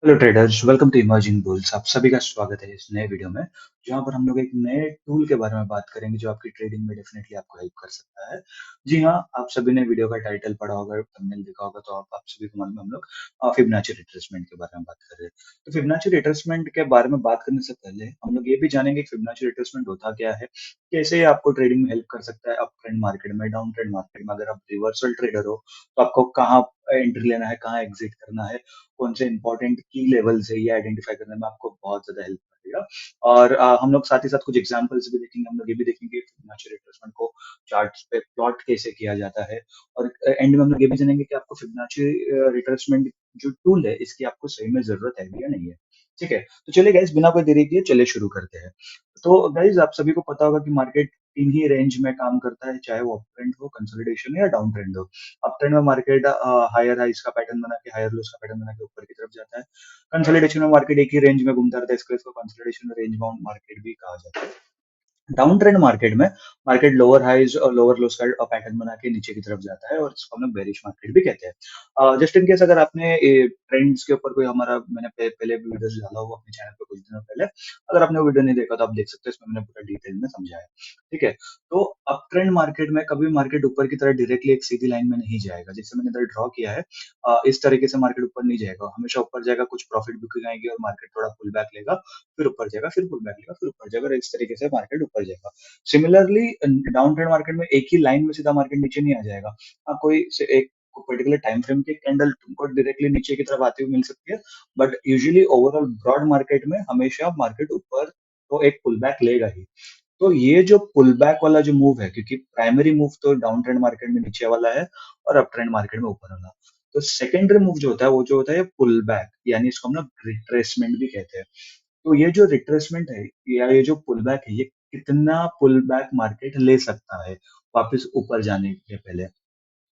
Hello traders, welcome to emerging bulls. आप सभी का स्वागत है इस नए वीडियो में, जहां पर हम लोग एक नए टूल के बारे में बात करेंगे जो आपकी ट्रेडिंग में डेफिनेटली आपको हेल्प कर सकता है। जी हाँ, आप सभी ने वीडियो का टाइटल पढ़ा होगा, थंबनेल देखा होगा, तो आप सभी को मालूम है हम लोग फिबोनाची रिट्रेसमेंट के बारे में बात कर रहे हैं। तो फिबोनाची रिट्रेसमेंट के बारे में बात करने से पहले हम लोग ये भी जानेंगे कि फिबोनाची रिट्रेसमेंट होता क्या है, कैसे ये आपको ट्रेडिंग में हेल्प कर सकता है अप ट्रेंड मार्केट में, डाउन ट्रेंड मार्केट में। अगर आप रिवर्सल ट्रेडर हो तो आपको कहाँ एंट्री लेना है, कहाँ एग्जिट करना है, कौन से इंपॉर्टेंट की लेवल्स है, ये आइडेंटिफाई करने में आपको बहुत ज्यादा हेल्प करेगा। और हम लोग साथ ही साथ कुछ एग्जांपल्स भी देखेंगे। हम लोग ये भी देखेंगे फिबोनाची रिट्रेसमेंट को चार्ट्स पे प्लॉट कैसे किया जाता है। और एंड में हम लोग ये भी जानेंगे कि आपको फिबोनाची रिट्रेसमेंट जो टूल है इसकी आपको सही में जरूरत है भी या नहीं है। ठीक है, तो चलिए गाइस, बिना कोई देरी किए चलिए शुरू करते हैं। तो गाइस, आप सभी को पता होगा कि मार्केट तीन ही रेंज में काम करता है, चाहे वो अप ट्रेंड हो, कंसोलिडेशन हो या डाउन ट्रेंड हो। अप ट्रेंड में मार्केट हायर हाइस का पैटर्न बना के, हायर लोस का पैटर्न बना के ऊपर की तरफ जाता है। कंसोलिडेशन में मार्केट एक ही रेंज में घूमता रहता है, इसको इसको कंसोलिडेशन रेंज बाउंड मार्केट भी कहा जाता है। डाउन ट्रेंड मार्केट में मार्केट लोअर हाइज और लोअर लोस का पैटर्न बना के नीचे की तरफ जाता है, और इसको हम लोग बेरिश मार्केट भी कहते हैं। जस्ट इन केस अगर आपने ट्रेंड्स के ऊपर कोई हमारा मैंने पहले भी वीडियोस डाला हुआ अपने चैनल पे कुछ दिनों पहले, अगर आपने वो वीडियो नहीं देखा तो आप देख सकते हैं, इसमें मैंने पूरा डिटेल में समझाया है। ठीक है, तो अप ट्रेंड मार्केट में कभी मार्केट ऊपर की तरह डायरेक्टली एक सीधी लाइन में नहीं जाएगा, जैसे मैंने इधर ड्रॉ किया है। इस तरीके से मार्केट ऊपर नहीं जाएगा, हमेशा ऊपर जाएगा, कुछ प्रॉफिट बुकिंग आएगी और मार्केट थोड़ा पुल बैक लेगा, फिर ऊपर जाएगा, फिर पुल बैक लेगा, फिर ऊपर जाएगा, और इस तरीके से मार्केट ऊपर जाएगा। सिमिलरली डाउन ट्रेंड मार्केट में एक ही लाइन में सीधा मार्केट नीचे नहीं आ जाएगा। हाँ, कोई से एक पर्टिकुलर टाइम फ्रेम की कैंडल तुमको डायरेक्टली नीचे की तरफ आती हुई मिल सकती है, but usually overall broad market में हमेशा मार्केट ऊपर तो एक पुल बैक लेगा ही। तो ये जो पुल बैक वाला जो मूव है, क्योंकि प्राइमरी मूव तो डाउन ट्रेंड मार्केट में नीचे वाला है और अप ट्रेंड मार्केट में ऊपर वाला। तो सेकेंडरी मूव जो होता है वो जो होता है पुल बैक, यानी इसको हम लोग रिट्रेसमेंट भी कहते हैं। तो ये जो रिट्रेसमेंट है या ये जो पुल बैक है, ये कितना पुल बैक मार्केट ले सकता है वापस ऊपर जाने के पहले।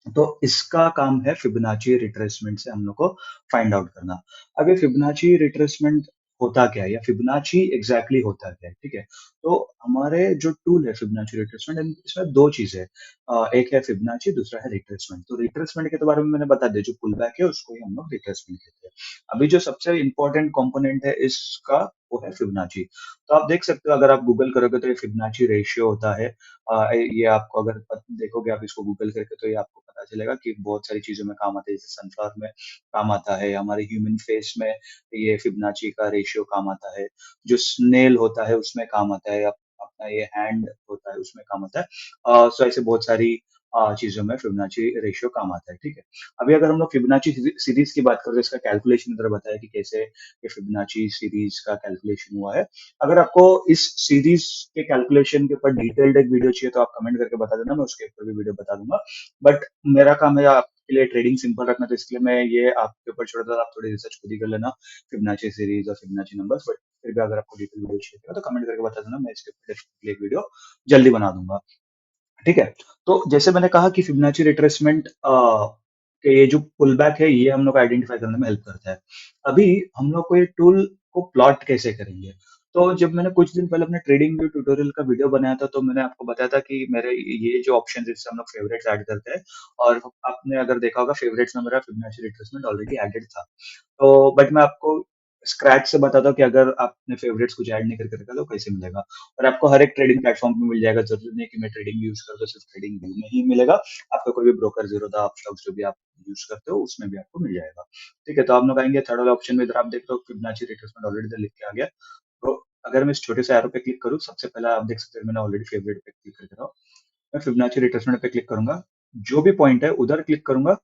तो इसका काम है फिबोनाची रिट्रेसमेंट से हम लोग को फाइंड आउट करना। अब ये फिबोनाची रिट्रेसमेंट होता क्या है, या फिबोनाची एग्जैक्टली होता क्या है। ठीक है, तो हमारे जो टूल है फिबोनाची रिट्रेसमेंट, इसमें दो चीजें हैं। एक है फिबोनाची, दूसरा है रिट्रेसमेंट। तो रिट्रेसमेंट के तो बारे में मैंने बता दिया, जो पुल बैक है उसको ही हम लोग रिट्रेसमेंट कहते हैं। अभी जो सबसे इंपॉर्टेंट कंपोनेंट है इसका, वो है फिबोनाची। तो आप देख सकते हो, अगर आप गूगल करोगे तो ये फिबोनाची रेशियो होता है। ये आपको अगर देखोगे आप इसको गूगल करके, तो ये आपको पता चलेगा कि बहुत सारी चीजों में काम आता है। जैसे सनफ्लावर में काम आता है, हमारे ह्यूमन फेस में ये फिबोनाची का रेशियो काम आता है, जो स्नेल होता है उसमें काम आता है, अपना ये हैंड होता है उसमें काम आता है। सो ऐसे बहुत सारी चीजों में फिबोनाची रेशियो काम आता है। ठीक है, अभी अगर हम लोग फिबोनाची सीरीज की बात करें तो इसका कैलकुलेशन इधर बताया कि कैसे ये फिबोनाची सीरीज का कैलकुलेशन हुआ है। अगर आपको इस सीरीज के कैलकुलेशन के ऊपर डिटेल्ड एक वीडियो चाहिए तो आप कमेंट करके बता देना, मैं उसके ऊपर भी वीडियो बता दूंगा। बट मेरा काम है आपके लिए ट्रेडिंग सिंपल रखना, तो इसलिए मैं ये आपके ऊपर छोड़ देता, आप थोड़ी रिसर्च खुद ही कर लेना फिबोनाची सीरीज और फिबोनाची नंबर्स। बट फिर भी अगर आपको डिटेल वीडियो चाहिए तो कमेंट करके बता देना, मैं इसके ऊपर डेफिनेटली एक वीडियो जल्दी बना दूंगा। ठीक है, तो जैसे मैंने कहा कि फिबोनाची रिट्रेसमेंट के ये जो पुल बैक है ये हम लोग आइडेंटिफाई करने में हेल्प करता है। अभी हम लोग को ये टूल को प्लॉट कैसे करेंगे। तो जब मैंने कुछ दिन पहले अपने ट्रेडिंग व्यू ट्यूटोरियल का वीडियो बनाया था, तो मैंने आपको बताया था कि मेरे ये जो ऑप्शन जिससे हम लोग फेवरेट्स ऐड करते हैं, और आपने अगर देखा होगा फेवरेट्स में मेरा फिबोनाची रिट्रेसमेंट ऑलरेडी एडेड था। तो बट मैं आपको स्क्रैच से बताता हूँ कि अगर आपने फेवरेट्स कुछ ऐड नहीं करके रखा तो कैसे मिलेगा। और आपको हर एक ट्रेडिंग प्लेटफॉर्म पे मिल जाएगा, जरूरी नहीं कि मैं ट्रेडिंग यूज करता हूँ सिर्फ ट्रेडिंग व्यू में ही मिलेगा। आपको कोई भी ब्रोकर, जीरोधा, अपस्टॉक्स जो भी आप यूज करते हो उसमें भी आपको मिल जाएगा। ठीक है, तो आप लोग आएंगे थर्ड वाले ऑप्शन में, इधर आप देख रहे हो फिबोनाची रिट्रेसमेंट ऑलरेडी इधर लिख के आ गया। तो अगर मैं इस छोटे से एरो पे क्लिक करूँ, सबसे पहला आप देख सकते हो मैंने ऑलरेडी फेवरेट पे क्लिक कर रहा हूँ। मैं फिबोनाची रिट्रेसमेंट पे क्लिक करूंगा, जो भी पॉइंट है उधर क्लिक करूंगा,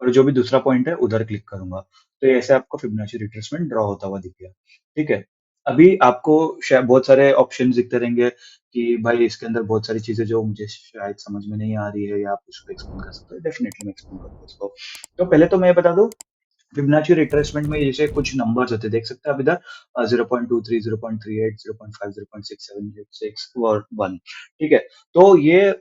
और जो भी दूसरा पॉइंट है उधर क्लिक करूंगा। तो ये ऐसे आपको फिबोनाची रिट्रेसमेंट ड्रॉ होता हुआ दिख गया। ठीक है, अभी आपको शायद बहुत सारे ऑप्शन दिखते रहेंगे कि भाई इसके अंदर बहुत सारी चीजें जो मुझे शायद समझ में नहीं आ रही है, या आप उसको एक्सप्लेन कर सकते हो। डेफिनेटली मैं एक्सप्लेन करूंगा इसको। तो पहले तो मैं ये बता दूं, फिबोनाची रिट्रेसमेंट में जैसे कुछ नंबर्स होते हैं, देख सकते हैं आप इधर 0.23, 0.38, 0.5, 0.67, 6 और 1। ठीक है, तो ये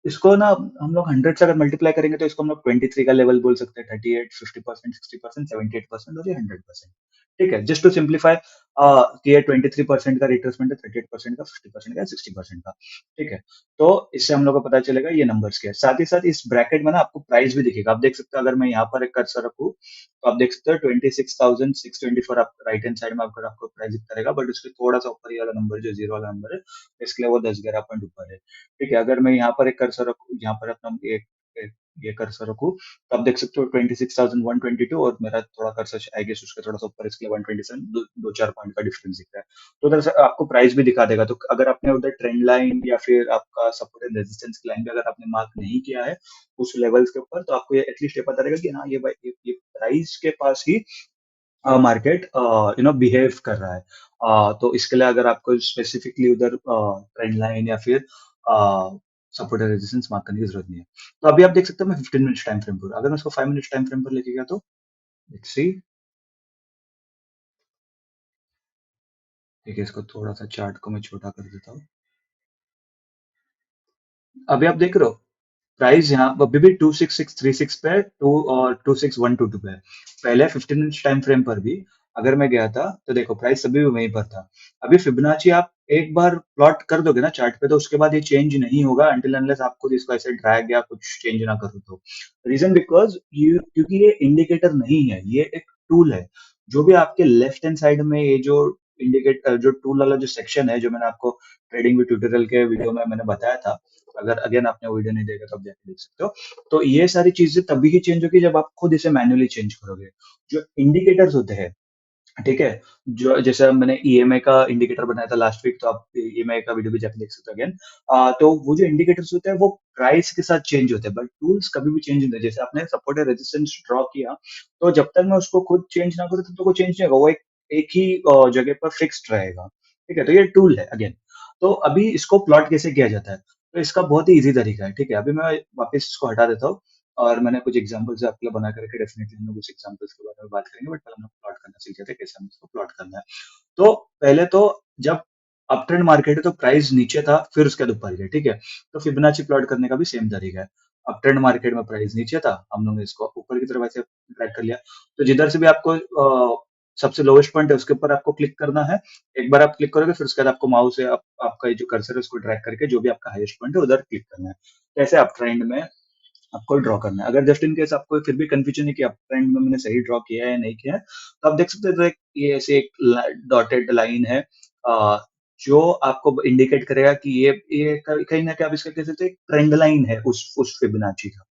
इसको ना हम लोग 100 से अगर मल्टीप्लाई करेंगे तो इसको हम लोग 23 का लेवल बोल सकते हैं, 38, 50%, 60%, 78% और ये 100%। ठीक है, जस्ट टू सिंप्लीफाई, कि ये 23% का रिट्रेसमेंट है, 38% का, 50% का, 60% का। ठीक है, तो इससे हम लोग को पता चलेगा ये नंबर्स क्या है। साथ ही साथ इस ब्रैकेट में ना आपको प्राइस भी दिखेगा। आप देख सकते हो, अगर मैं यहाँ पर एक कर्सर रखूँ तो आप देख सकते हो 26,624 आप राइट हैंड साइड में आपको आपको प्राइस दिखता रहेगा, बट उसके थोड़ा सा ऊपर ये वाला नंबर जो जीरो वाला नंबर है, इसके लिए वो 10-11 पॉइंट ऊपर है। ठीक है, अगर मैं यहाँ पर एक कर्सर रखूँ, यहाँ पर अपना एक ये कर्सर रखूँ, तो आप देख सकते हो 26,122, और मेरा थोड़ा कर्सर आई गेस उसके थोड़ा सा ऊपर, इसके लिए 127, दो चार पॉइंट का डिफरेंस दिख रहा है। तो उधर से आपको प्राइस भी दिखा देगा। तो अगर आपने उधर ट्रेंड लाइन या फिर आपका सपोर्ट एंड रेजिस्टेंस की लाइन भी अगर आपने मार्क नहीं किया है उस लेवल्स के ऊपर, तो आपको ये एटलीस्ट ये पता रहेगा कि हाँ, ये प्राइस के पास ही मार्केट बिहेव कर रहा है। तो इसके लिए अगर आपको स्पेसिफिकली उधर ट्रेंड लाइन या फिर सपोर्ट एंड रेजिस्टेंस मार्क करने की जरूरत नहीं है। तो अभी आप देख सकते हो मैं 15 मिनट्स टाइम फ्रेम पर, अगर मैं उसको 5 मिनट्स टाइम फ्रेम पर लेके गया तो लेट्स सी। ठीक है, इसको थोड़ा सा चार्ट को मैं छोटा कर देता हूँ। अभी आप देख रहे हो प्राइस यहाँ अभी भी 26636 पे है, टू और 26122 पे है। पहले 15 मिनट्स टाइम फ्रेम पर भी अगर मैं गया था तो देखो प्राइस अभी भी वहीं पर था। अभी फिबोनाची आप एक बार प्लॉट कर दोगे ना चार्ट पे, तो उसके बाद ये चेंज नहीं होगा अंटिल अनलेस आप खुद इसको ऐसे ड्रैग या कुछ चेंज ना करो तो। रीजन बिकॉज यू क्योंकि ये इंडिकेटर नहीं है, ये एक टूल है। जो भी आपके लेफ्ट हैंड साइड में ये जो इंडिकेटर जो टूल वाला जो सेक्शन है, जो मैंने आपको ट्रेडिंग with ट्यूटोरियल के वीडियो में मैंने बताया था, अगर अगेन आपने वो वीडियो नहीं देखा तो आप जाके देख सकते हो। तो ये सारी चीजें तभी ही चेंज होगी जब आप खुद इसे मैन्युअली चेंज करोगे। जो इंडिकेटर्स होते हैं, ठीक है, जो जैसे मैंने ईएमआई का इंडिकेटर बनाया था लास्ट वीक, तो आप ईएमआई का वीडियो भी जाके देख सकते हो अगेन। तो वो जो इंडिकेटर्स होते हैं वो प्राइस के साथ चेंज होते हैं, बट टूल्स कभी भी चेंज नहीं होते। जैसे आपने सपोर्ट या रेजिस्टेंस ड्रॉ किया, तो जब तक मैं उसको खुद चेंज ना करूँ तब तक वो चेंज नहीं होगा, वो एक ही जगह पर फिक्स्ड रहेगा। ठीक है, तो ये टूल है अगेन। तो अभी इसको प्लॉट कैसे किया जाता है, तो इसका बहुत ही इजी तरीका है। ठीक है, अभी मैं वापस इसको हटा देता हूँ, और मैंने कुछ एग्जांपल्स आपके लिए बना के रखे। डेफिनेटली हम लोग उस एग्जांपल्स के बारे में बात करेंगे, बट पहले हम लोग प्लॉट करना सीख जाते हैं, कैसे हमें इसको प्लॉट करना है। तो पहले तो जब अप ट्रेंड मार्केट है तो प्राइस नीचे था, फिर उसके बाद ऊपर गया। ठीक है, तो फिबोनाची प्लॉट करने का भी सेम तरीका है। अप ट्रेंड मार्केट में प्राइस नीचे था, हम लोगों ने इसको ऊपर की तरफ ऐसे ट्रैक कर लिया। तो जिधर से भी आपको सबसे लोएस्ट पॉइंट है उसके ऊपर आपको क्लिक करना है। एक बार आप क्लिक करोगे, फिर उसके बाद आपको माउस से आपका ये जो कर्सर है उसको ड्रैग करके जो भी आपका हाईएस्ट पॉइंट है उधर क्लिक करना है। कैसे अप ट्रेंड में आपको ड्रॉ करना है। अगर जस्ट इन केस आपको फिर भी कंफ्यूजन है कि अप ट्रेंड में मैंने सही ड्रॉ किया है या नहीं किया है, तो आप देख सकते हो, तो एक ये ऐसे एक डॉटेड लाइन है, अ, जो आपको इंडिकेट करेगा कि ये कहीं ना कहीं आप इसका कह सकते हैं ट्रेंड लाइन है उस फिबोनाची का।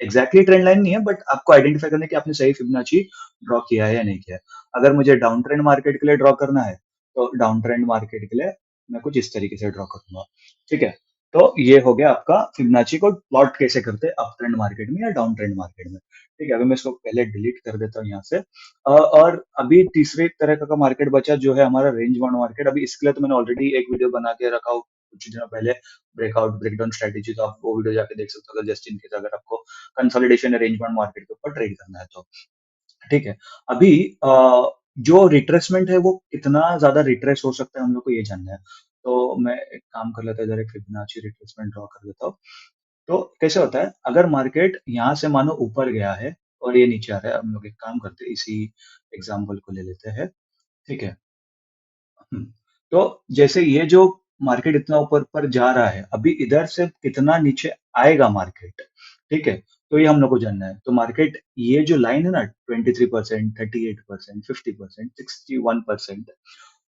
एग्जैक्टली ट्रेंड लाइन नहीं है, बट आपको आइडेंटिफाई करना है कि आपने सही फिबोनाची ड्रॉ किया है या नहीं किया है। अगर मुझे डाउन ट्रेंड मार्केट के लिए ड्रॉ करना है, तो डाउन ट्रेंड मार्केट के लिए मैं कुछ इस तरीके से ड्रॉ करूंगा। ठीक है, तो ये हो गया आपका फिबोनाची को प्लॉट कैसे करते हैं अप ट्रेंड मार्केट में या डाउन ट्रेंड मार्केट में। ठीक है, अभी मैं इसको पहले डिलीट कर देता हूँ यहाँ से। और अभी तीसरे तरह का मार्केट बचा जो है हमारा रेंज बाउंड मार्केट। अभी इसके लिए तो मैंने ऑलरेडी एक वीडियो बना के रखा हूँ कुछ दिनों पहले, ब्रेकआउट ब्रेकडाउन स्ट्रेटेजी, तो आप वो वीडियो जाके देख सकते हो अगर जस्ट इन केस अगर आपको कंसोलिडेशन अरेंजमेंट मार्केट के ऊपर ट्रेड करना है तो। ठीक है, अभी जो रिट्रेसमेंट है वो कितना ज्यादा रिट्रेस हो सकता है हम लोग को ये जानना है। तो मैं एक काम कर लेता हूँ, इधर एक फिबोनाची रिट्रेसमेंट ड्रॉ कर देता हूँ। तो कैसे होता है, अगर मार्केट यहाँ से मानो ऊपर गया है और ये नीचे आ रहा है, हम लोग एक काम करते हैं, इसी एग्जाम्पल को ले लेते हैं। ठीक है, हम्म, तो जैसे ये जो मार्केट इतना ऊपर पर जा रहा है, अभी इधर से कितना नीचे आएगा मार्केट। ठीक है, तो ये हम लोग को जानना है। तो मार्केट ये जो लाइन है ना, 23%, 38%, 50%, 61%,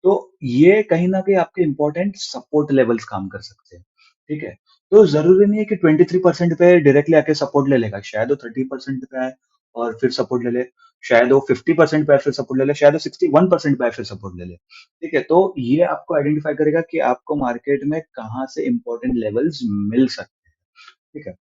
तो ये कहीं ना कहीं आपके इंपॉर्टेंट सपोर्ट लेवल्स काम कर सकते हैं। ठीक है, तो जरूरी नहीं है कि 23% पे डायरेक्टली आके सपोर्ट ले लेगा, शायद वो 30% पे आए और फिर सपोर्ट ले ले, शायद वो 50% पे आए फिर सपोर्ट ले ले, शायद वो 61% पे आए फिर सपोर्ट ले ले। ठीक है, तो ये आपको आइडेंटिफाई करेगा कि आपको मार्केट में कहाँ से इंपॉर्टेंट लेवल्स मिल सकते हैं। ठीक है,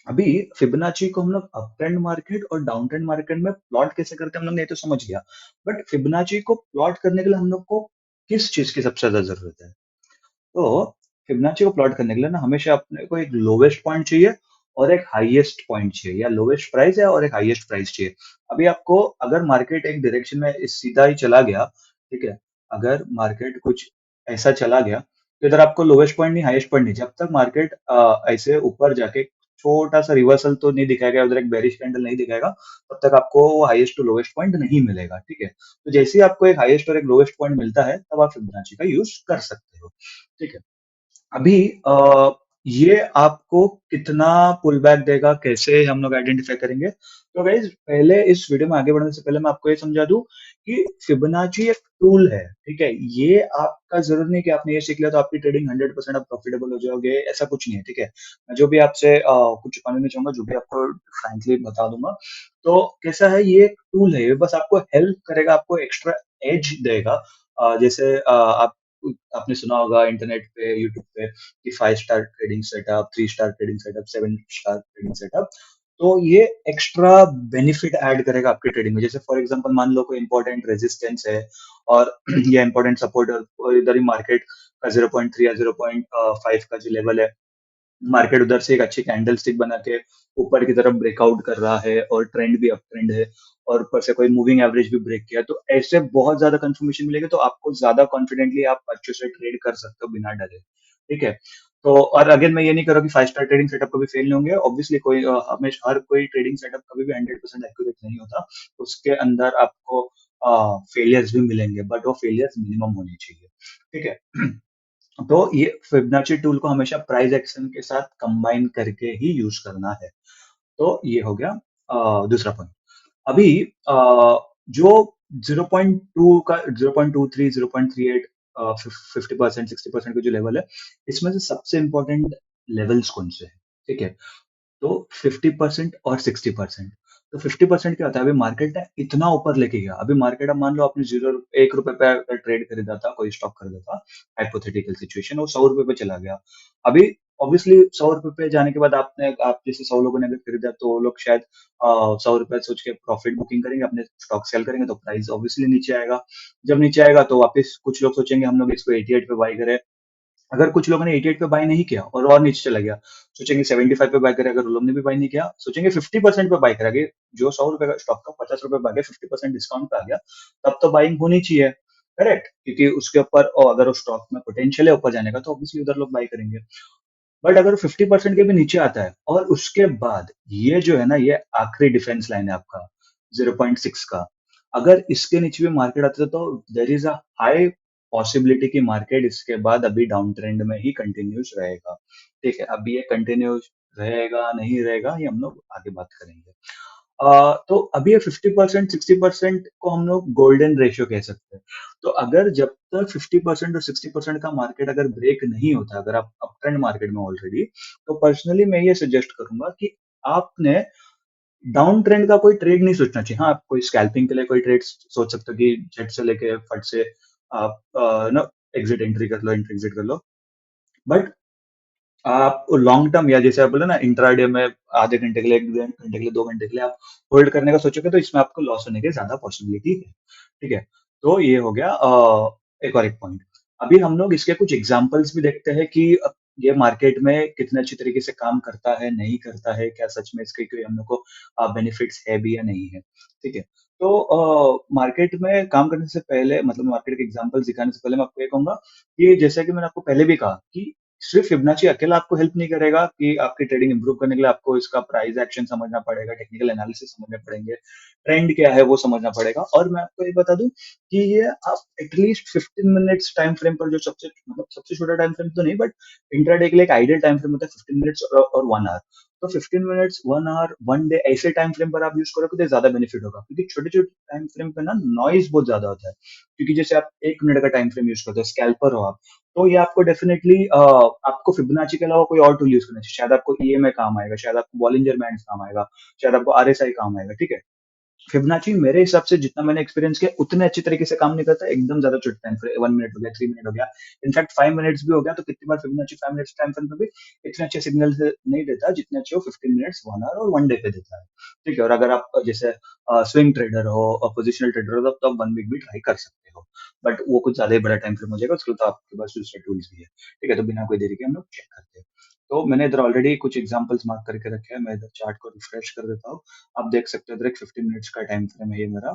अभी फिबोनाची को हम लोग अप ट्रेंड मार्केट और डाउन ट्रेंड मार्केट में प्लॉट कैसे करते हैं हम लोग ने ये तो समझ गया, बट फिबोनाची को प्लॉट करने के लिए हम लोग को किस चीज की सबसे ज्यादा जरूरत है। तो फिबोनाची को प्लॉट करने के लिए ना हमेशा अपने को एक लोवेस्ट पॉइंट चाहिए और एक हाईएस्ट पॉइंट चाहिए, या लोवेस्ट प्राइस है और एक हाईएस्ट प्राइस चाहिए। अभी आपको अगर मार्केट एक डायरेक्शन में इस सीधा ही चला गया, ठीक है, अगर मार्केट कुछ ऐसा चला गया, तो इधर आपको लोवेस्ट पॉइंट नहीं हाईएस्ट पॉइंट नहीं, जब तक मार्केट ऐसे ऊपर जाके छोटा-सा रिवर्सल तो नहीं दिखाएगा, उधर एक बेरिश कैंडल नहीं दिखाएगा, तब तक आपको वो हाईएस्ट टू लोएस्ट पॉइंट नहीं मिलेगा, ठीक है? तो जैसे ही आपको एक हाईएस्ट और एक लोएस्ट पॉइंट मिलता है, तब आप फिबोनाची का यूज़ कर सकते हो, ठीक है? अभी ये आपको कितना पुल बैक देगा, कैसे हम लोग आइडेंटिफाई करेंगे? तो गाइज़ पहले इस वीडियो में आगे बढ़ने से पहले मैं आपको ये समझा दूँ कि फिबोनाची एक टूल है, ठीक है? ये आपका ज़रूरी नहीं कि आपने ये सीख लिया तो आपकी ट्रेडिंग 100% आप प्रॉफिटेबल हो जाओगे, ऐसा कुछ नहीं है, ठीक है? मैं जो भी आपसे कुछ छुपाना नहीं चाहूँगा, जो भी आपको फ्रैंकली बता दूँगा। तो कैसा है, ये एक टूल है, ये बस आपको हेल्प करेगा, आपको एक्स्ट्रा एज देगा। जैसे आपने सुना होगा इंटरनेट पे, यूट्यूब पे कि 5 star trading setup, 3 star trading setup, 7 star trading setup. तो ये एक्स्ट्रा बेनिफिट ऐड करेगा आपके ट्रेडिंग में। जैसे फॉर एग्जांपल मान लो कोई इंपॉर्टेंट रेजिस्टेंस है और या इंपॉर्टेंट सपोर्ट और इधर ही मार्केट का 0.3 या 0.5 का जो लेवल है, मार्केट उधर से एक अच्छी कैंडल स्टिक बना के ऊपर की तरफ ब्रेकआउट कर रहा है और ट्रेंड भी अप ट्रेंड है और ऊपर से कोई मूविंग एवरेज भी ब्रेक किया, तो ऐसे बहुत ज्यादा कंफर्मेशन मिलेगी, तो आपको ज्यादा कॉन्फिडेंटली आप अच्छे से ट्रेड कर सकते हो बिना डरे, ठीक है? तो और अगेन मैं ये नहीं कर रहा कि 5 स्टार ट्रेडिंग सेटअप कभी फेल नहीं होंगे, ऑब्वियसली कोई हमेशा हर कोई ट्रेडिंग सेटअप कभी भी 100% एक्यूरेट नहीं होता, उसके अंदर आपको फेलियर्स भी मिलेंगे, बट वो फेलियर्स मिनिमम होनी चाहिए, ठीक है? तो ये फिबोनाची टूल को हमेशा प्राइस एक्शन के साथ कंबाइन करके ही यूज करना है। तो ये हो गया दूसरा पॉइंट। अभी जो 0.2 का 0.23 0.38 50% 60% का जो लेवल है, इसमें से सबसे इंपॉर्टेंट लेवल्स कौन से हैं, ठीक है? तो 50% और 60%। तो 50% क्या होता है, अभी मार्केट ने इतना ऊपर लेके गया, अभी मार्केट, अब मान लो आपने जीरो एक रुपए पे अगर ट्रेड खरीदा था, कोई स्टॉक खरीदा था, हाइपोथेटिकल सिचुएशन, वो 100 रुपए पे चला गया। अभी ऑब्वियसली 100 रुपए पे जाने के बाद आप जैसे 100 लोगों ने अगर खरीदा, तो वो लोग शायद 100 रुपए सोच के प्रॉफिट बुकिंग करेंगे, अपने स्टॉक सेल करेंगे, तो प्राइस ऑब्वियसली नीचे आएगा। जब नीचे आएगा तो वापस कुछ लोग सोचेंगे हम लोग इसको 88 पे बाई करें। अगर कुछ लोगों ने 88 पे बाय नहीं किया और नीचे चला गया, सोचेंगे 75 पे बाय करें, अगर उन लोग ने भी बाय नहीं किया, सोचेंगे 50% पे बाय करेंगे। जो 100 रुपए का स्टॉक का 50 रुपए भागे 50% डिस्काउंट पे आ गया, तब तो बाइंग होनी चाहिए, करेक्ट? क्योंकि उसके ऊपर अगर उस स्टॉक में पोटेंशियल है ऊपर जाने का, तो ऑब्वियसली उधर लोग बाय करेंगे। बट अगर 50% के भी नीचे आता है और उसके बाद ये जो है ना, ये आखिरी डिफेंस लाइन है आपका 0.6 का, अगर इसके नीचे भी मार्केट आता है, तो there is a high possibility कि मार्केट इसके बाद अभी डाउन ट्रेंड में ही कंटिन्यूस रहेगा, ठीक है? अभी ये कंटिन्यूस रहेगा नहीं रहेगा, ये हम लोग आगे बात करेंगे। तो अभी ये 50% 60% को हम लोग गोल्डन रेशियो कह सकते हैं। तो अगर जब तक 50% और 60% का मार्केट अगर ब्रेक नहीं होता, अगर आप अप ट्रेंड मार्केट में ऑलरेडी, तो पर्सनली मैं ये सजेस्ट करूंगा कि आपने डाउन ट्रेंड का कोई ट्रेड नहीं सोचना चाहिए। हाँ, आप कोई स्कैल्पिंग के लिए कोई ट्रेड सोच सकते हो कि झट से लेके फट से आप ना एग्जिट एंट्री कर लो, एंट्री एग्जिट कर लो। बट आप लॉन्ग टर्म या जैसे आप बोले ना इंट्राडे में आधे घंटे के लिए, 1 घंटे के लिए, 2 घंटे के लिए आप होल्ड करने का सोचोगे, तो इसमें आपको लॉस होने की ज़्यादा पॉसिबिलिटी है। ठीक है? तो ये हो गया एक और एक पॉइंट। अभी हम लोग इसके कुछ एग्ज़ाम्पल्स भी देखते हैं कि ये मार्केट में कितने अच्छी तरीके से काम करता है, नहीं करता है, क्या सच में इसके कोई हम लोग को बेनिफिट्स है भी या नहीं है। ठीक है? तो मार्केट में काम करने से पहले, मतलब मार्केट के एग्ज़ाम्पल्स दिखाने से पहले मैं आपको ये कहूँगा कि जैसा कि मैंने आपको पहले भी कहा कि सिर्फ फिबोनाची अकेला आपको हेल्प नहीं करेगा, कि आपकी ट्रेडिंग इंप्रूव करने के लिए आपको इसका प्राइस एक्शन समझना पड़ेगा, टेक्निकल एनालिसिस समझने पड़ेंगे, ट्रेंड क्या है वो समझना पड़ेगा, और मैं आपको ये बता दूं कि ये आप एटलीस्ट 15 मिनट्स टाइम फ्रेम पर, जो सबसे मतलब सबसे छोटा टाइम फ्रेम तो नहीं, बट इंट्राडे के लिए एक आइडियल टाइम फ्रेम होता है 15 मिनट्स और 1 आवर। तो 15 मिनट्स, 1 आवर, 1 डे, ऐसे टाइम फ्रेम पर आप यूज करोगे तो ज्यादा बेनिफिट होगा, क्योंकि छोटे छोटे टाइम फ्रेम पे ना नॉइज बहुत ज्यादा होता है। क्योंकि जैसे आप 1 मिनट का टाइम फ्रेम यूज करते हो, स्कैल्पर हो आप, तो ये आपको डेफिनेटली आपको फिबोनाची के अलावा कोई और टूल यूज करना चाहिए। शायद आपको ईएमए काम आएगा, शायद आपको बॉलिंजर बैंड्स काम आएगा, शायद आपको आरएसआई काम आएगा, ठीक है? फिबोनाची मेरे हिसाब से जितना मैंने एक्सपीरियंस किया, उतने अच्छी तरीके से काम नहीं करता, एकदम ज्यादा छोटे टाइम फ्रेम, 1 मिनट हो गया, 3 मिनट हो गया, इनफैक्ट 5 मिनट्स भी हो गया, तो कितनी बार फिबोनाची 5 मिनट्स टाइम फ्रेम पे भी इतने अच्छे सिग्नल नहीं देता जितने अच्छे वो 15 मिनट्स, 1 आवर और 1 डे पे देता है। ठीक है? और अगर आप जैसे स्विंग ट्रेडर हो और पोजिशनल ट्रेडर हो, तब तो आप 1 वीक भी ट्राई कर सकते हो, बट वो कुछ ज्यादा ही बड़ा टाइम फ्रेम हो जाएगा, उसके लिए तो आपके पास दूसरे टूल्स भी है। ठीक है? तो बिना कोई देरी के हम लोग चेक करते हैं। तो मैंने इधर ऑलरेडी कुछ एग्जांपल्स मार्क करके रखे हैं, मैं इधर चार्ट को रिफ्रेश कर देता हूँ। आप देख सकते हो इधर एक 15 मिनट्स का टाइम फ्रेम है ये मेरा।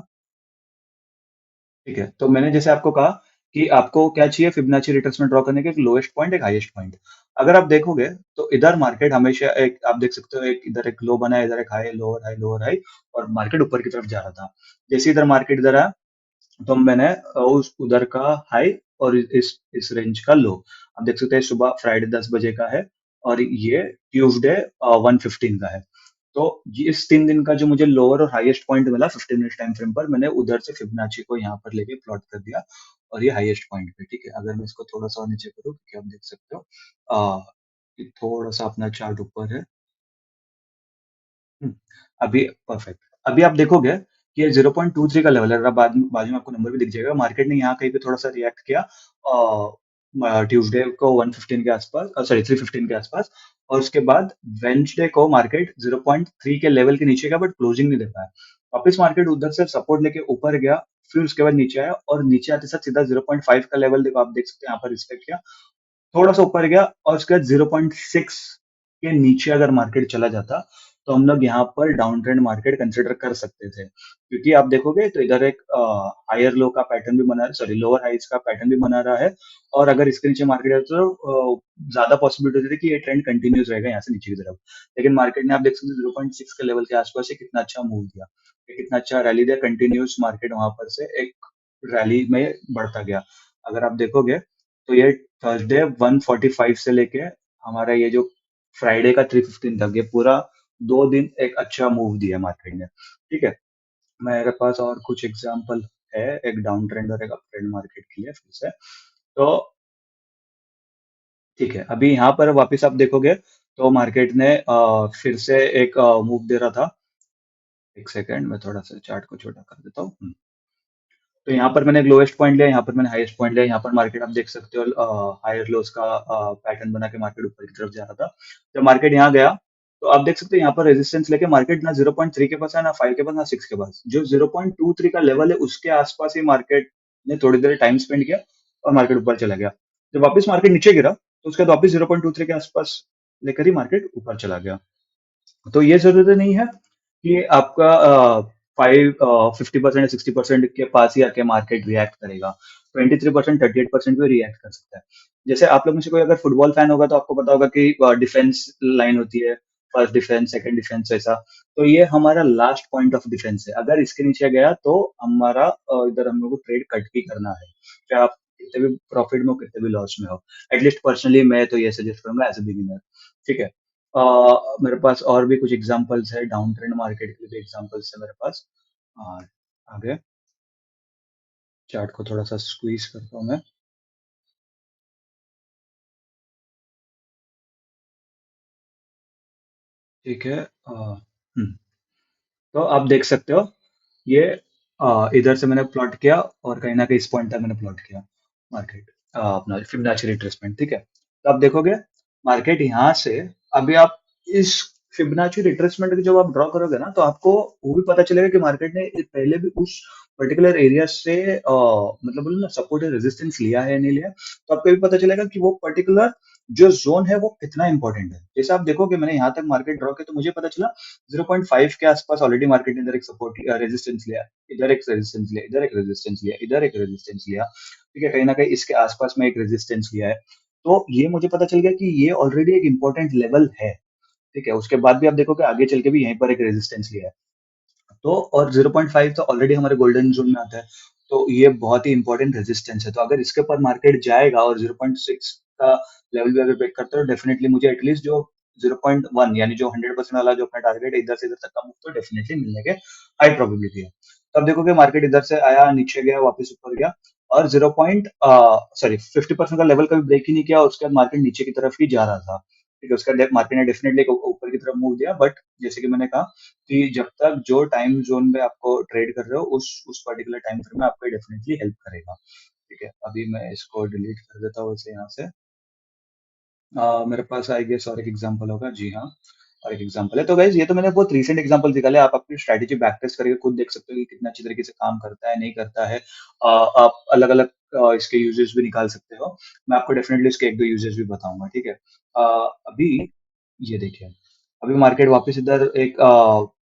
ठीक है? तो मैंने जैसे आपको कहा कि आपको क्या चाहिए फिबोनाची रिट्रेसमेंट ड्रॉ करने के, एक लोएस्ट पॉइंट, एक हाईएस्ट पॉइंट। अगर आप देखोगे तो इधर मार्केट हमेशा एक आप देख सकते हो एक इधर एक लो बना है, इधर एक high, lower high, lower high और मार्केट ऊपर की तरफ जा रहा था। जैसे इधर मार्केट इधर आया तो मैंने उस उधर का हाई और इस रेंज का लो आप देख सकते हैं सुबह फ्राइडे 10 बजे का है और ये ट्यूसडे 1:15 का है। तो ये इस 3 दिन का जो मुझे लोअर और हाईएस्ट पॉइंट मिला 15 मिनट टाइम फ्रेम पर मैंने उधर से फिबोनाची को यहाँ पर लेके प्लॉट कर दिया और ये हाईएस्ट पॉइंट पे ठीक है। अगर मैं इसको थोड़ा-सा और नीचे करूँ क्योंकि आप देख सकते हो ये थोड़ा-सा अपना चार्ट ऊपर है। हुँ, अभी परफेक्ट। अभी आप देखोगे कि ये 0.23 का लेवल है, अगर बाद बाजू में आपको नंबर भी दिख जाएगा। मार्केट ने यहाँ कहीं पे थोड़ा-सा रिएक्ट किया ट्यूसडे को 115 के आसपास सॉरी 315 के आसपास और उसके बाद वेडनेसडे को मार्केट 0.3 के लेवल के नीचे गया बट क्लोजिंग नहीं दे पाया। वापस मार्केट उधर से सपोर्ट लेके ऊपर गया, फिर उसके बाद नीचे आया और नीचे आते साथ सीधा 0.5 का लेवल देखो आप देख सकते हैं यहाँ पर रिस्पेक्ट किया। थोड़ा-सा ऊपर गया और उसके बाद 0.6 के नीचे अगर मार्केट चला जाता, तो हम लोग यहाँ पर डाउन ट्रेंड मार्केट कंसीडर कर सकते थे। क्योंकि आप देखोगे तो इधर एक हायर लो का पैटर्न भी बना है सॉरी लोअर हाइज़ का पैटर्न भी बना रहा है और अगर इसके नीचे मार्केट है तो ज़्यादा पॉसिबिलिटी होती है कि ये ट्रेंड कंटिन्यूअस रहेगा यहाँ से नीचे की तरफ। लेकिन मार्केट ने आप देख सकते हो 0.6 के लेवल के आसपास ये कितना अच्छा मूव दिया। ये कितना अच्छा रैली दिया कंटिन्यूअस मार्केट वहाँ पर से एक रैली में बढ़ता गया। अगर आप देखोगे तो ये थर्सडे 145 से लेके हमारा ये जो फ्राइडे का 315 तक ये पूरा 2 दिन एक अच्छा मूव दिया मार्केट ने, ठीक है? मेरे पास और कुछ एग्ज़ाम्पल है, एक डाउन ट्रेंड और एक अप ट्रेंड मार्केट के लिए फिर से। तो ठीक है, अभी यहाँ पर वापस आप देखोगे तो मार्केट ने फिर से एक मूव दे रहा था। 1 सेकंड मैं थोड़ा-सा चार्ट को छोटा कर देता हूँ। तो यहाँ पर मैंने लोएस्ट पॉइंट लिया, यहाँ पर मैंने हाईएस्ट पॉइंट लिया, यहाँ पर मार्केट आप देख सकते हो हायर लोज का पैटर्न बना के मार्केट ऊपर की तरफ जा रहा था। जब मार्केट यहाँ गया, तो आप देख सकते हो यहाँ पर रेजिस्टेंस लेके मार्केट ना 0.3 के पास है, ना 5 के पास, ना 6 के पास। जो 0.23 का लेवल है, उसके आसपास ही मार्केट ने थोड़ी देर टाइम स्पेंड किया और मार्केट ऊपर चला गया। जब वापस मार्केट नीचे गिरा, तो उसके बाद वापस 0.23 के आसपास लेकर ही मार्केट ऊपर चला गया। तो ये ज़रूरी नहीं है कि आपका 50% या 60% के पास ही आके मार्केट रिएक्ट करेगा। 23%, 38% भी रिएक्ट कर सकता है। जैसे आप लोग में से कोई अगर फुटबॉल फैन होगा तो आपको पता होगा कि डिफेंस लाइन होती है, फर्स्ट डिफेंस, सेकंड डिफेंस ऐसा। तो ये हमारा लास्ट पॉइंट ऑफ डिफेंस है। अगर इसके नीचे गया तो हमारा इधर हम लोग को ट्रेड कट ही करना है। चाहे आप कितने भी प्रॉफिट में हो, कितने भी लॉस में हो। एटलीस्ट पर्सनली मैं तो ये सजेस्ट करूंगा एज़ अ बिगिनर। ठीक है? मेरे पास और भी कुछ एग्जांपल्स है, डाउन ट्रेंड मार्केट के भी एग्जांपल्स है मेरे पास। और आगे चार्ट को थोड़ा-सा स्क्वीज़ करता हूँ मैं, ठीक है। तो आप देख सकते हो ये इधर से मैंने प्लॉट किया और कहीं न कहीं इस पॉइंट तक मैंने प्लॉट किया मार्केट अपना फिबोनाची रिट्रेसमेंट, ठीक है? तो आप देखोगे मार्केट यहाँ से अभी आप इस फिबोनाची रिट्रेसमेंट को जब आप ड्रॉ करोगे ना, तो आपको वो भी पता चलेगा कि मार्केट ने पहले भी उस पर्टिकुलर एरिया से मतलब बोलो ना सपोर्ट या रेजिस्टेंस लिया है या नहीं लिया। तो आपको ये भी पता चलेगा कि वो पर्टिकुलर जो ज़ोन है वो कितना इम्पोर्टेंट है। जैसे आप देखोगे मैंने यहाँ तक मार्केट ड्रॉ किया तो मुझे पता चला 0.5 के आसपास ऑलरेडी मार्केट ने इधर एक सपोर्ट रेजिस्टेंस लिया, इधर एक रेजिस्टेंस लिया, इधर एक रेजिस्टेंस लिया, इधर एक रेजिस्टेंस लिया, ठीक है? कहीं न कहीं इसके आसपास में एक रेजिस्टेंस लिया है। तो ये मुझे पता चल गया कि ये ऑलरेडी एक इम्पोर्टेंट लेवल है, ठीक है? उसके बाद भी आप देखोगे आगे चल के भी यहीं पर एक रेजिस्टेंस लिया है। तो और 0.5 तो ऑलरेडी हमारे गोल्डन जोन में आता है। तो ये बहुत ही इंपॉर्टेंट रेजिस्टेंस है। तो अगर इसके ऊपर मार्केट जाएगा और 0.6 का लेवल भी अगर ब्रेक करता है तो डेफिनिटली मुझे एटलीस्ट जो 0.1 यानी जो 100% वाला जो अपना टारगेट है इधर से इधर तक का मूव तो डेफिनिटली मिलने के हाई प्रोबेबिलिटी है। तब देखोगे मार्केट इधर से आया, नीचे गया, वापस ऊपर गया और 0 सॉरी 50% का लेवल कभी ब्रेक ही नहीं किया और उसके बाद मार्केट नीचे की तरफ ही जा रहा था। ठीक है, उसका मार्केट ने डेफिनिटली ऊपर की तरफ मूव दिया बट जैसे कि मैंने कहा कि जब तक जो टाइम ज़ोन में आपको ट्रेड कर रहे हो, उस पर्टिकुलर टाइम फ्रेम में आपको डेफिनिटली हेल्प करेगा। ठीक है, अभी मैं इसको डिलीट कर देता हूँ वैसे यहाँ से। मेरे पास आई गेस और एक एग्जांपल होगा, जी हाँ, और एक एग्जांपल है। तो गाइज़ ये तो मैंने बहुत रीसेंट एग्जांपल निकाले, आप अपनी स्ट्रैटेजी बैक टेस्ट करके खुद देख सकते हो कि कितना अच्छी तरीके से काम करता है, नहीं करता है। आप अलग-अलग इसके यूजेस भी निकाल सकते हो। मैं आपको डेफिनिटली इसके 1-2 यूजेस भी बताऊँगा, ठीक है? अभी ये देखिए, अभी मार्केट वापस इधर एक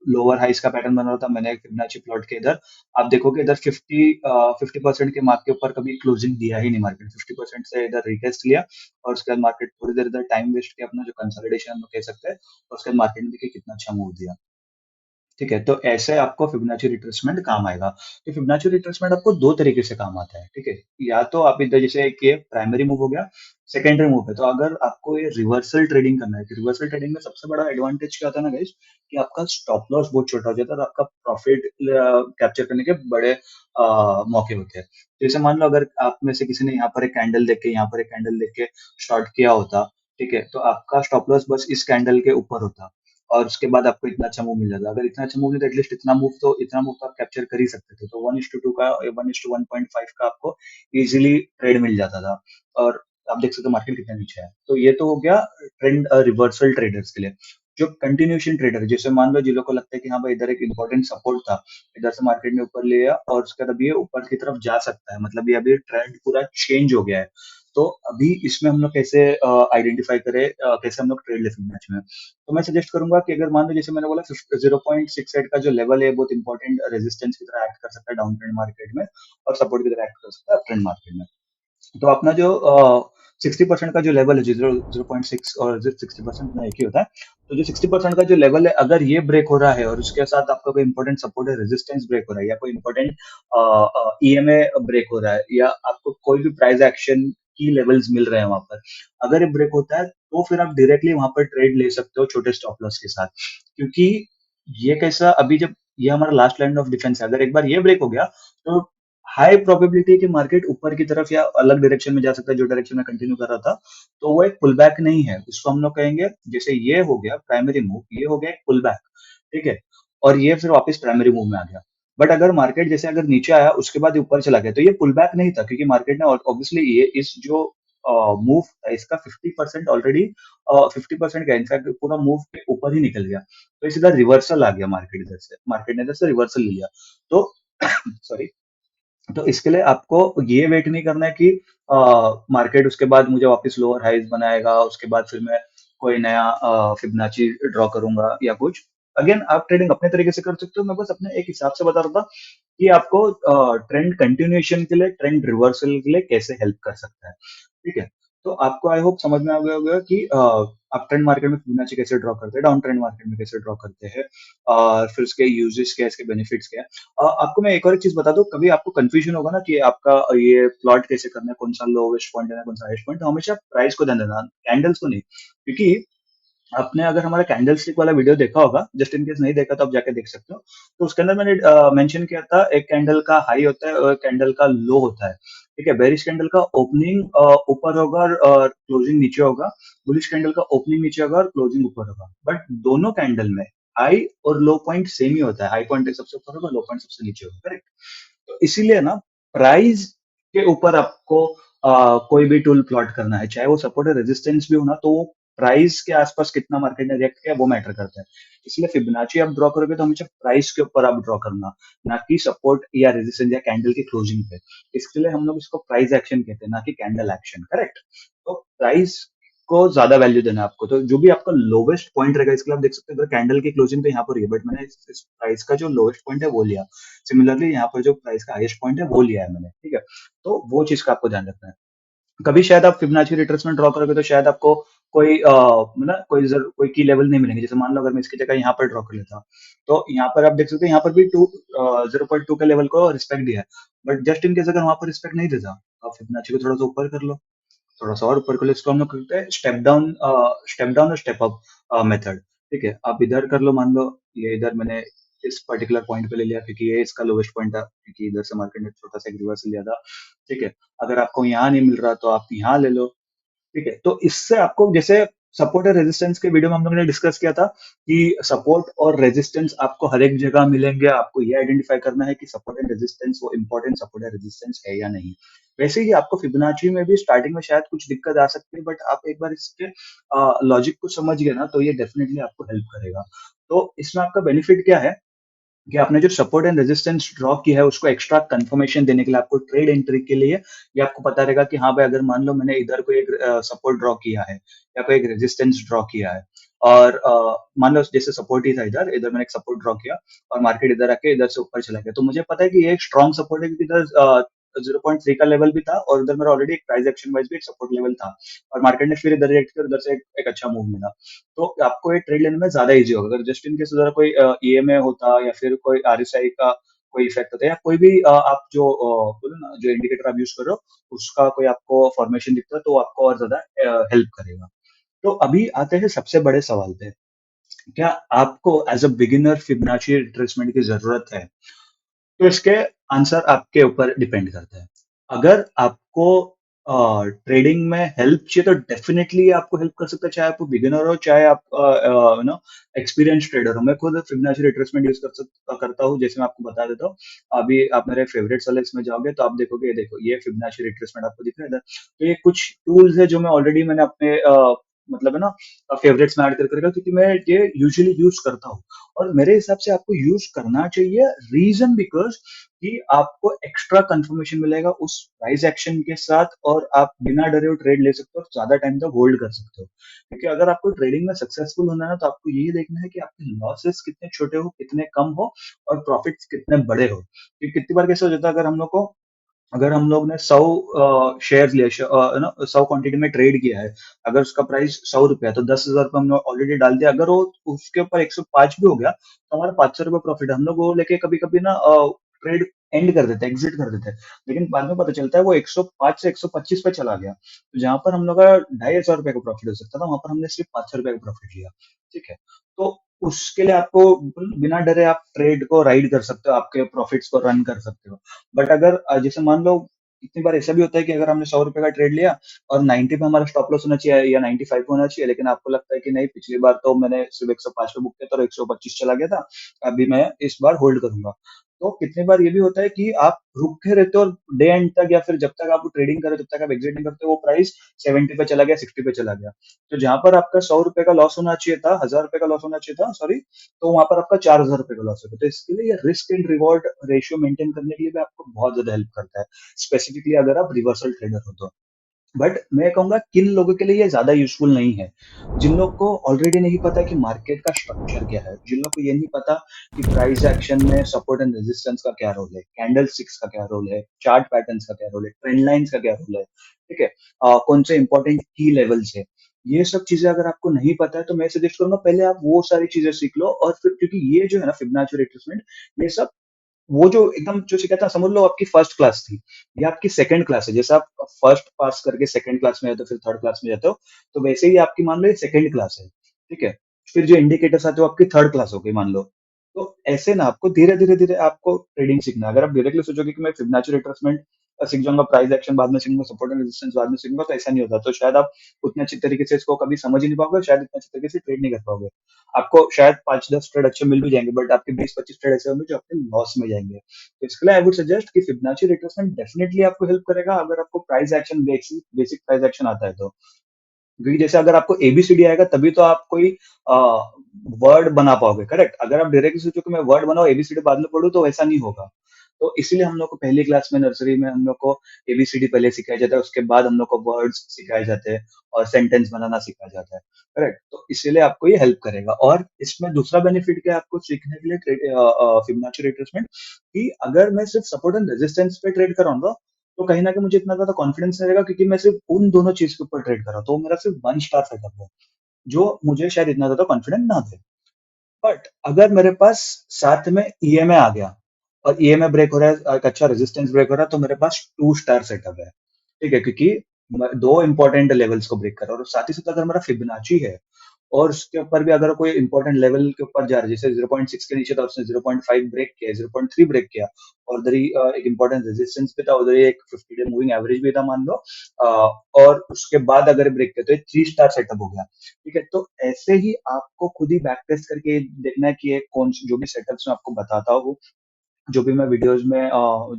लोअर हाइस का पैटर्न बन रहा था, मैंने फिबोनाची प्लॉट के इधर आप देखोगे इधर 50% के मार्क के ऊपर कभी क्लोजिंग दिया ही नहीं मार्केट, 50% से इधर रिटेस्ट लिया और उसके बाद मार्केट थोड़ी देर इधर टाइम वेस्ट किया अपना, जो कंसोलिडेशन हम लोग कह सकते हैं, और उसके बाद मार्केट ने देखिए कितना अच्छा मूव दिया। ठीक है, तो ऐसे आपको फिबोनाची रिट्रेसमेंट काम आएगा। तो फिबोनाची रिट्रेसमेंट आपको 2 तरीके से काम आता है, ठीक है? या तो आप इधर जैसे एक ये प्राइमरी मूव हो गया, सेकेंडरी मूव है, तो अगर आपको ये रिवर्सल ट्रेडिंग करना है, तो रिवर्सल ट्रेडिंग में सबसे बड़ा एडवांटेज क्या होता है ना गाइस, कि आपका स्टॉप लॉस बहुत छोटा हो जाता है और आपका प्रॉफिट कैप्चर करने के बड़े मौके होते हैं। जैसे मान लो अगर आप में से किसी ने यहाँ पर एक कैंडल देख के, यहाँ पर एक कैंडल देख के स्टार्ट किया होता, ठीक है? तो आपका स्टॉप लॉस बस इस कैंडल के ऊपर होता। और उसके बाद आपको इतना अच्छा मूव मिल जाता। अगर इतना अच्छा मूव नहीं तो एटलीस्ट इतना मूव तो आप कैप्चर कर ही सकते थे। तो 1:2 का 1:1.5 का आपको इजीली ट्रेड मिल जाता था और आप देख सकते हो मार्केट कितना नीचे है। तो ये तो हो गया ट्रेंड रिवर्सल ट्रेडर्स के लिए। जो कंटिन्यूएशन ट्रेडर है, जैसे मान लो जिन लोगों को लगता है कि हाँ भाई इधर एक इंपॉर्टेंट सपोर्ट था, इधर से मार्केट ने ऊपर लिया और उसके बाद अभी ये ऊपर की तरफ जा सकता है, मतलब ये अभी ट्रेंड पूरा चेंज हो गया है। तो अभी इसमें हम लोग कैसे आइडेंटिफाई करें, कैसे हम लोग ट्रेड ले मैच में। तो मैं सजेस्ट करूंगा कि अगर मान लो जैसे मैंने बोला 0.68 का जो लेवल है बहुत इंपॉर्टेंट रेजिस्टेंस की तरह एक्ट कर सकता है डाउन ट्रेंड मार्केट में, और सपोर्ट की तरह एक्ट कर सकता है अप ट्रेंड मार्केट में। तो अपना जो 60% का जो लेवल है, जो 0.6 और 60% में एक ही होता है, तो जो 60% का जो लेवल है अगर ये ब्रेक हो रहा है और उसके साथ आपका कोई इंपॉर्टेंट सपोर्ट है, रेजिस्टेंस ब्रेक हो रहा है, या कोई इंपॉर्टेंट ईएमए ब्रेक हो रहा है, या आपको कोई भी प्राइस एक्शन की लेवल्स मिल रहे हैं वहां पर, अगर ये ब्रेक होता है तो फिर आप डायरेक्टली वहां पर ट्रेड ले सकते हो छोटे स्टॉप लॉस के साथ। क्योंकि ये कैसा, अभी जब ये हमारा लास्ट लाइन ऑफ डिफेंस है, अगर एक बार ये ब्रेक हो गया तो हाई प्रोबेबिलिटी है कि मार्केट ऊपर की तरफ या अलग डायरेक्शन में जा सकता है, जो डायरेक्शन में कंटिन्यू कर रहा था। तो वो एक पुल बैक नहीं है, इसको हम लोग कहेंगे, जैसे ये हो गया प्राइमरी मूव, ये हो गया एक पुल बैक, ठीक है? और ये फिर वापस प्राइमरी मूव में आ गया। बट अगर मार्केट जैसे अगर नीचे आया उसके बाद ये ऊपर चला गया, तो ये पुल बैक नहीं था, क्योंकि मार्केट ने ऑब्वियसली ये इस जो मूव था इसका 50% ऑलरेडी, 50% का इनफैक्ट पूरा मूव के ऊपर ही निकल गया। तो सीधा रिवर्सल आ गया, मार्केट ने इधर से रिवर्सल ले लिया। तो सॉरी, तो इसके लिए आपको ये वेट नहीं करना है कि मार्केट उसके बाद मुझे वापस लोअर हाइज बनाएगा, उसके बाद फिर मैं कोई नया फिबोनाची ड्रॉ करूंगा या कुछ। अगेन आप ट्रेडिंग अपने तरीके से कर सकते हो, मैं बस अपने एक हिसाब से बता रहा था कि आपको ट्रेंड कंटिन्यूएशन के लिए, ट्रेंड रिवर्सल के लिए कैसे हेल्प कर सकता है, ठीक है? तो आपको आई होप समझ में आ गया होगा कि अप ट्रेंड मार्केट में फिबोनाची कैसे ड्रॉ करते हैं, डाउन ट्रेंड मार्केट में कैसे ड्रॉ करते हैं, और फिर उसके यूजेस क्या है, इसके बेनिफिट्स क्या है। आपको मैं एक और चीज बता दूं, कभी आपको कंफ्यूजन होगा ना कि आपका ये प्लॉट कैसे करना है, कौन सा लोवेस्ट पॉइंट है, कौन सा हाईएस्ट पॉइंट, तो हमेशा प्राइस को ध्यान देना, कैंडल्स को नहीं। क्योंकि आपने अगर हमारा कैंडल स्टिक वाला वीडियो देखा होगा, जस्ट इन केस नहीं देखा तो आप जाके देख सकते हो, तो उसके अंदर मैंने मेंशन किया था एक कैंडल का हाई होता है और एक कैंडल का लो होता है, ठीक है? बेरिश कैंडल का ओपनिंग ऊपर होगा और क्लोजिंग नीचे होगा, बुलिश कैंडल का ओपनिंग नीचे होगा और क्लोजिंग ऊपर होगा, बट दोनों कैंडल में हाई और लो पॉइंट सेम ही होता है, हाई पॉइंट सबसे ऊपर होगा, लो पॉइंट सबसे नीचे होगा, करेक्ट? तो इसीलिए ना प्राइस के ऊपर आपको कोई भी टूल प्लॉट करना है, चाहे वो सपोर्ट और रेजिस्टेंस भी हो ना, तो वो प्राइस के आसपास कितना मार्केट ने रिएक्ट किया वो मैटर करता है। इसलिए फिबोनाची आप ड्रॉ करोगे तो हमेशा प्राइस के ऊपर आप ड्रॉ करना, ना कि सपोर्ट या रेजिस्टेंस या कैंडल की क्लोजिंग पे। इसके लिए हम लोग इसको प्राइस एक्शन कहते हैं, ना कि कैंडल एक्शन, करेक्ट? तो प्राइस को ज्यादा वैल्यू देना है आपको, तो जो भी आपका लोवेस्ट पॉइंट रहेगा, इसके लिए आप देख सकते हो अगर कैंडल की क्लोजिंग तो यहाँ पर ही है, बट मैंने इस प्राइस का जो लोवेस्ट पॉइंट है वो लिया। सिमिलरली यहाँ पर जो प्राइस का हाईएस्ट पॉइंट है वो लिया है मैंने, ठीक है? तो वो चीज का आपको ध्यान रखना है। कभी शायद आप फिबोनाची रिट्रेसमेंट ड्रॉ करोगे तो शायद आपको कोई मतलब कोई की लेवल नहीं मिलेंगे। जैसे मान लो अगर मैं इसकी जगह यहाँ पर ड्रॉ कर लेता, तो यहाँ पर आप देख सकते हो यहाँ पर भी 0.2 के लेवल को रिस्पेक्ट दिया है, बट जस्ट इन केस अगर वहां पर रिस्पेक्ट नहीं देता, तो आप फिबोनाची को थोड़ा सा ऊपर कर लो, थोड़ा सा और ऊपर कर लो। इसको हम लोग करते हैं स्टेप डाउन और स्टेप अप मेथड, ठीक है? आप इधर कर लो, मान लो ये इधर मैंने इस पर्टिकुलर पॉइंट पे ले लिया क्योंकि ये इसका लोवेस्ट पॉइंट था, क्योंकि इधर से मार्केट ने छोटा सा एक रिवर्सल लिया था, ठीक है? अगर आपको यहाँ नहीं मिल रहा तो आप यहाँ ले लो, ठीक है? तो इससे आपको जैसे सपोर्ट और रेजिस्टेंस के वीडियो में हम लोगों ने डिस्कस किया था कि सपोर्ट और रेजिस्टेंस आपको हर एक जगह मिलेंगे, आपको ये आइडेंटिफाई करना है कि सपोर्ट एंड रेजिस्टेंस वो इंपॉर्टेंट सपोर्ट या रेजिस्टेंस है या नहीं। वैसे ही आपको फिबोनाची में भी स्टार्टिंग में शायद कुछ दिक्कत आ सकती है, बट आप एक बार इसके लॉजिक को समझ गए ना तो ये डेफिनेटली आपको हेल्प करेगा। तो इसमें आपका बेनिफिट क्या है कि आपने जो सपोर्ट एंड रेजिस्टेंस ड्रॉ किया है उसको एक्स्ट्रा कंफर्मेशन देने के लिए, आपको ट्रेड एंट्री के लिए ये आपको पता रहेगा कि हाँ भाई अगर मान लो मैंने इधर कोई एक सपोर्ट ड्रॉ किया है या कोई एक रेजिस्टेंस ड्रॉ किया है, और मान लो जैसे सपोर्ट ही था, इधर इधर मैंने एक सपोर्ट ड्रॉ किया और मार्केट इधर आके इधर से ऊपर चला गया, तो मुझे पता है कि ये एक स्ट्रॉन्ग सपोर्ट है, क्योंकि इधर 0.3 का लेवल भी था और उधर मेरा ऑलरेडी एक प्राइस एक्शन वाइज भी एक सपोर्ट लेवल था, और मार्केट ने फिर इधर रिएक्ट कर उधर से एक अच्छा मूव मिला। तो आपको ये ट्रेड लेने में ज्यादा इजी होगा, अगर जस्ट इन केस उधर कोई ईएमए होता या फिर कोई आरएसआई का कोई इफेक्ट होता है, या कोई भी आप जो बोलो ना जो इंडिकेटर आप यूज कर रहे हो उसका कोई आपको फॉर्मेशन दिखता है, तो वो आपको और ज्यादा हेल्प करेगा। तो अभी आते हैं सबसे बड़े सवाल पे, क्या आपको as a beginner Fibonacci retracement की जरूरत है? तो इसके आंसर आपके ऊपर डिपेंड करता है। अगर आपको ट्रेडिंग में हेल्प चाहिए तो डेफिनेटली आपको हेल्प कर सकता है, चाहे आप बिगिनर हो चाहे आप नो एक्सपीरियंस ट्रेडर हो। मैं खुद फिबोनाची रिट्रेसमेंट यूज करता हूँ, जैसे मैं आपको बता देता हूँ। अभी आप मेरे फेवरेट सेलेक्ट्स में जाओगे तो आप देखोगे, ये देखो ये फिबोनाची रिट्रेसमेंट आपको दिख रहा है इधर। तो ये कुछ टूल्स है जो मैं ऑलरेडी मैंने अपने मतलब है ना फेवरेट्स में ऐड करके रखा, क्योंकि मैं ये यूजुअली यूज करता हूँ। और मेरे हिसाब से आपको यूज करना चाहिए, रीजन बिकॉज कि आपको एक्स्ट्रा कंफर्मेशन मिलेगा उस प्राइस एक्शन के साथ, और आप बिना डरे हुए ट्रेड ले सकते हो और ज्यादा टाइम तक होल्ड कर सकते हो। क्योंकि अगर आपको ट्रेडिंग में सक्सेसफुल होना है ना, तो आपको यही देखना है कि आपके लॉसेस कितने छोटे हो, कितने कम हो, और प्रॉफिट्स कितने बड़े हो। क्योंकि कितनी बार कैसे हो जाता है, अगर हम लोग ने 100 शेयर लिए, ना 100 क्वांटिटी में ट्रेड किया है, अगर उसका प्राइस 100 रुपया है, तो 10,000 हमने ऑलरेडी डाल दिया। अगर वो उसके ऊपर 105 भी हो गया तो हमारा 500 रुपये प्रॉफिट, हम लोग वो लेके कभी कभी ना ट्रेड एंड कर देते हैं, एग्जिट कर देते हैं। लेकिन बाद में पता चलता है वो 105 से 125 पे चला गया, तो जहां पर हम लोग का 2,500 रुपये का प्रॉफिट हो सकता था, वहां पर हमने सिर्फ 500 रुपये का प्रॉफिट लिया। ठीक है, तो उसके लिए आपको बिना डरे आप ट्रेड को राइड कर सकते हो, आपके प्रॉफिट्स को रन कर सकते हो। बट अगर जैसे मान लो, कितनी बार ऐसा भी होता है कि अगर हमने 100 रुपए का ट्रेड लिया और 90 पे हमारा स्टॉप लॉस होना चाहिए या 95 पे होना चाहिए, लेकिन आपको लगता है कि नहीं, पिछली बार तो मैंने सिर्फ 105 पे बुक किया था और 125 चला गया था, अभी मैं इस बार होल्ड करूंगा। तो कितनी बार ये भी होता है कि आप रुके रहते हो और डे एंड तक या फिर जब तक आप ट्रेडिंग करो, जब तक आप एग्जिट नहीं करते, वो प्राइस 70 पे चला गया, 60 पे चला गया। तो जहां पर आपका 100 रुपए का लॉस होना चाहिए था, 1,000 रुपए का लॉस होना चाहिए था, सॉरी, तो वहां पर आपका 4,000 रुपए का लॉस होगा। तो इसके लिए ये risk and reward ratio maintain करने के लिए भी आपको बहुत ज्यादा हेल्प करता है, स्पेसिफिकली अगर आप रिवर्सल ट्रेडर हो तो। बट मैं कहूंगा किन लोगों के लिए ये ज्यादा यूजफुल नहीं है, जिन लोग को ऑलरेडी नहीं पता कि मार्केट का स्ट्रक्चर क्या है, जिन लोग को ये नहीं पता कि प्राइस एक्शन में सपोर्ट एंड रेजिस्टेंस का क्या रोल है, कैंडल स्टिक्स का क्या रोल है, चार्ट पैटर्न्स का क्या रोल है, ट्रेंड लाइंस का क्या रोल है। ठीक है, कौन से इंपॉर्टेंट की लेवल्स है, ये सब चीजें अगर आपको नहीं पता है तो मैं सजेस्ट करूंगा पहले आप वो सारी चीजें सीख लो, और फिर क्योंकि ये जो है ना फिबोनाची रिट्रेसमेंट, ये सब वो जो एकदम जो सिखाता है, समझ लो आपकी फर्स्ट क्लास थी, ये आपकी सेकंड क्लास है। जैसे आप फर्स्ट पास करके सेकंड क्लास में जाते हो, फिर थर्ड क्लास में जाते हो, तो वैसे ही आपकी मान लो ये सेकंड क्लास है। ठीक है, फिर जो इंडिकेटर्स आते हो आपकी थर्ड क्लास हो गई मान लो। तो ऐसे ना आपको धीरे धीरे धीरे आपको ट्रेडिंग सीखना है। अगर आप डायरेक्टली सोचोगे कि मैं फिबोनाची रिट्रेसमेंट सीख जाऊंगा, प्राइस एक्शन बाद में सीखूंगा, सपोर्ट एंड रेजिस्टेंस बाद में सीखूंगा, तो ऐसा नहीं होता। तो शायद आप उतने अच्छी तरीके से इसको कभी समझ ही नहीं पाओगे, शायद इतने अच्छे तरीके से ट्रेड नहीं कर पाओगे। आपको शायद 5-10 ट्रेड अच्छे मिल भी जाएंगे, बट आपके 20-25 ट्रेड ऐसे होंगे जो आपके लॉस में जाएंगे। तो इसके लिए आई वुड सजेस्ट कि फिबोनाची रिट्रेसमेंट डेफिनेटली आपको हेल्प करेगा, अगर आपको price action basic basic price action आता है तो। क्योंकि जैसे अगर आपको एबीसीडी आएगा तभी तो आप कोई वर्ड बना पाओगे, करेक्ट। अगर आप डायरेक्टली सोचो कि मैं वर्ड बनाऊं एबीसीडी बाद में पढ़ूं, तो ऐसा नहीं होगा। तो इसीलिए हम लोग को पहली क्लास में, नर्सरी में, हम लोग को एबीसीडी पहले सिखाया जाता है, उसके बाद हम लोग को वर्ड्स सिखाए जाते हैं और सेंटेंस बनाना सिखाया जाता है, करेक्ट। तो इसीलिए आपको ये हेल्प करेगा। और इसमें दूसरा बेनिफिट क्या है आपको सीखने के लिए फिबोनाची रिट्रेसमेंट, कि अगर मैं सिर्फ सपोर्ट एंड रेजिस्टेंस पे ट्रेड कराऊंगा, तो कहीं ना कहीं मुझे इतना ज्यादा कॉन्फिडेंस नहीं रहेगा, क्योंकि मैं सिर्फ उन दोनों चीज के ऊपर ट्रेड कर रहा हूँ, तो मेरा सिर्फ वन स्टार सेटअप है, जो मुझे शायद इतना ज्यादा कॉन्फिडेंट ना दे। बट अगर मेरे पास साथ में ईएमए आ गया, और ईएमए ब्रेक हो रहा है, एक अच्छा रेजिस्टेंस ब्रेक हो रहा है, तो मेरे पास 2 स्टार सेटअप है। ठीक है, क्योंकि दो इंपॉर्टेंट लेवल्स को ब्रेक कर रहा है, और साथ ही साथ अगर मेरा फिबोनाची है और उसके ऊपर भी अगर कोई इंपॉर्टेंट लेवल के ऊपर जा रहा है, जैसे 0.6 के नीचे था, उसने 0.5 ब्रेक किया, 0.3 ब्रेक किया, और उधर ही एक इंपॉर्टेंट रेजिस्टेंस भी था, उधर ही एक 50 डे मूविंग एवरेज भी था मान लो, और उसके बाद अगर ब्रेक किया तो ये 3 स्टार सेटअप हो गया। ठीक है, तो ऐसे ही आपको खुद ही बैक टेस्ट करके देखना है कि ये कौन जो भी सेटअप्स मैं आपको बताता हूँ जो भी मैं वीडियोज़ में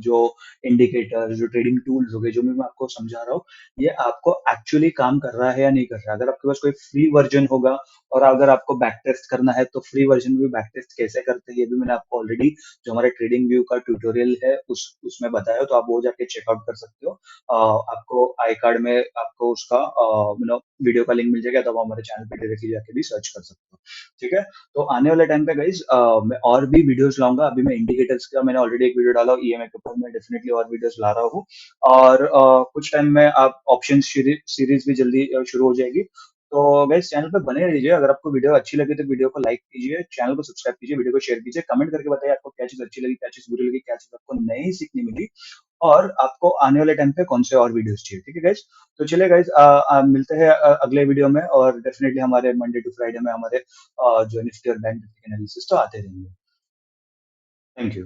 जो इंडिकेटर, जो ट्रेडिंग टूल्स हो गए, जो भी मैं आपको समझा रहा हूँ, ये आपको एक्चुअली काम कर रहा है या नहीं कर रहा है। अगर आपके पास कोई फ्री वर्ज़न होगा और अगर आपको बैक टेस्ट करना है, तो फ्री वर्ज़न में भी बैक टेस्ट कैसे करते हैं, ये भी मैंने आपको ऑलरेडी जो हमारा ट्रेडिंग व्यू का ट्यूटोरियल है, उसमें बताया, तो आप वो जाके चेकआउट कर सकते हो। आपको आई कार्ड में आपको उसका वीडियो का लिंक मिल जाएगा, तो आप हमारे चैनल पे डायरेक्टली जाके भी सर्च कर सकते हो। ठीक है? तो आने वाले टाइम पे गाइस मैं और भी वीडियोस लाऊंगा। अभी मैं इंडिकेटर्स का मैंने ऑलरेडी एक वीडियो डाला, ईएमआई के ऊपर मैं डेफिनेटली और वीडियोस ला रहा हूँ। और कुछ टाइम में आप ऑप्शन सीरीज भी जल्दी शुरू हो जाएगी। तो गाइस चैनल पे बने रहिए। अगर आपको वीडियो अच्छी लगी तो वीडियो को लाइक कीजिए, चैनल को सब्सक्राइब कीजिए, वीडियो को शेयर कीजिए, कमेंट करके बताइए आपको क्या चीज अच्छी लगी, क्या चीज बुरी लगी, क्या चीज आपको नई सीखने मिली, और आपको आने वाले टाइम पे कौन से और वीडियोस चाहिए। ठीक है गाइस? तो चलिए गाइस मिलते हैं अगले वीडियो में, और डेफिनेटली हमारे मंडे टू फ्राइडे में हमारे जो निफ्टी और बैंक निफ्टी एनालिसिस तो आते रहेंगे। Thank you.